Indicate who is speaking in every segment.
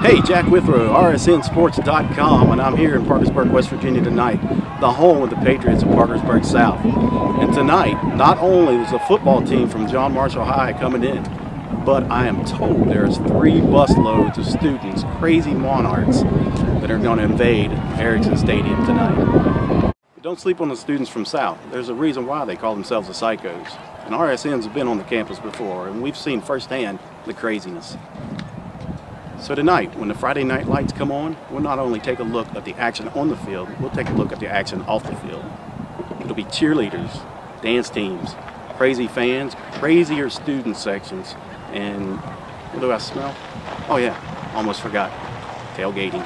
Speaker 1: Hey, Jack Withrow, RSNSports.com, and I'm here in Parkersburg, West Virginia tonight, the home of the Patriots of Parkersburg South. And tonight, not only is a football team from John Marshall High coming in, but I am told there's 3 busloads of students, crazy Monarchs, that are going to invade Erickson Stadium tonight. But don't sleep on the students from South. There's a reason why they call themselves the Psychos. And RSNs have been on the campus before, and we've seen firsthand the craziness. So tonight, when the Friday night lights come on, we'll not only take a look at the action on the field, we'll take a look at the action off the field. It'll be cheerleaders, dance teams, crazy fans, crazier student sections, and what do I smell? Oh yeah, almost forgot, tailgating.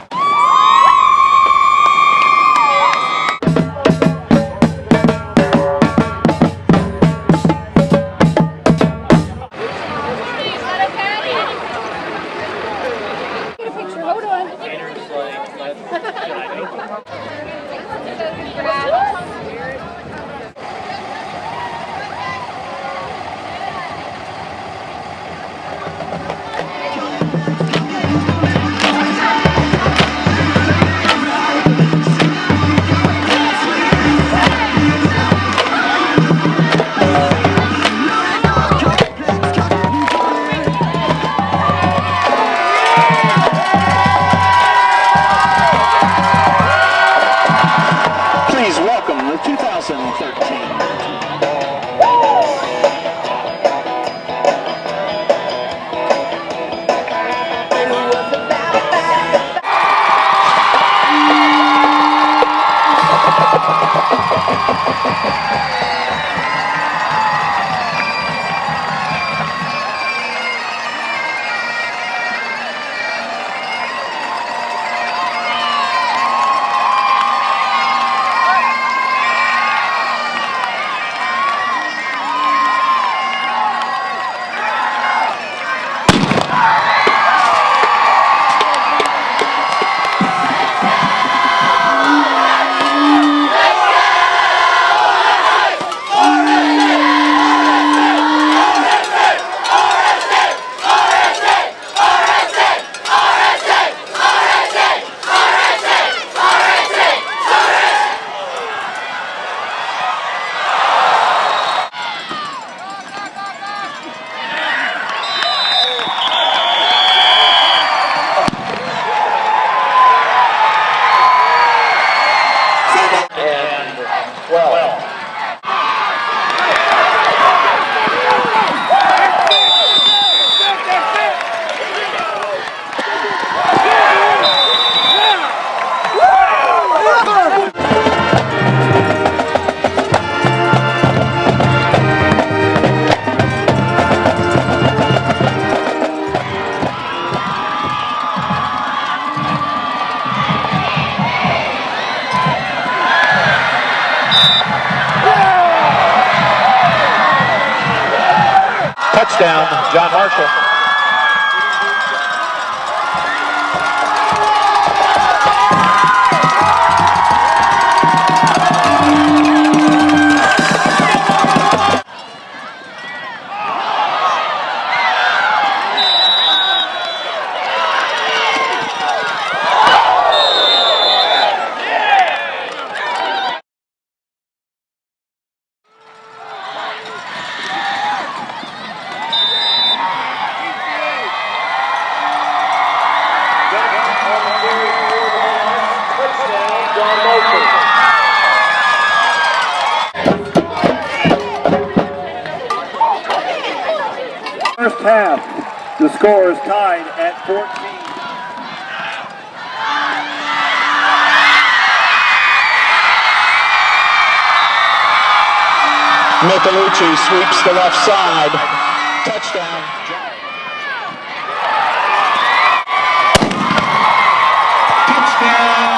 Speaker 2: Touchdown, John Marshall.
Speaker 3: First half, the score is tied at 14.
Speaker 2: Michelucci sweeps the left side. Touchdown. Touchdown.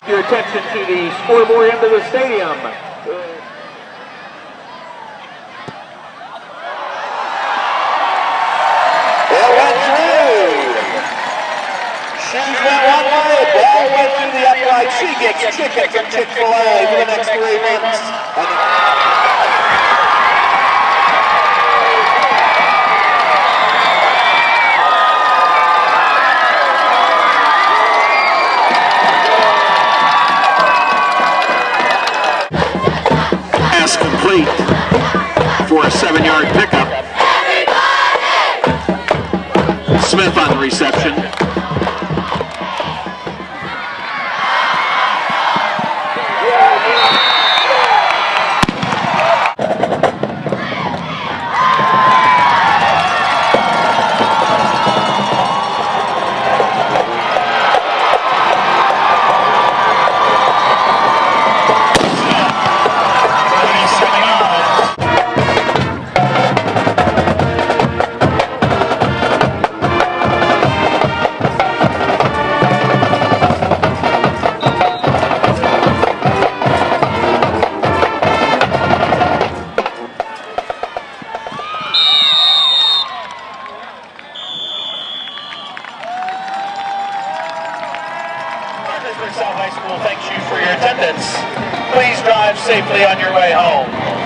Speaker 3: Your attention to the scoreboard end of the stadium.
Speaker 4: It went through. Shoes went one way, ball went through the upright. She
Speaker 2: gets chicken from Chick-fil-A for the next 3 months.
Speaker 4: Pass complete for a 7-yard pickup. Smith on the reception.
Speaker 2: Parkersburg South High School thanks you for your attendance. Please drive safely on your way home.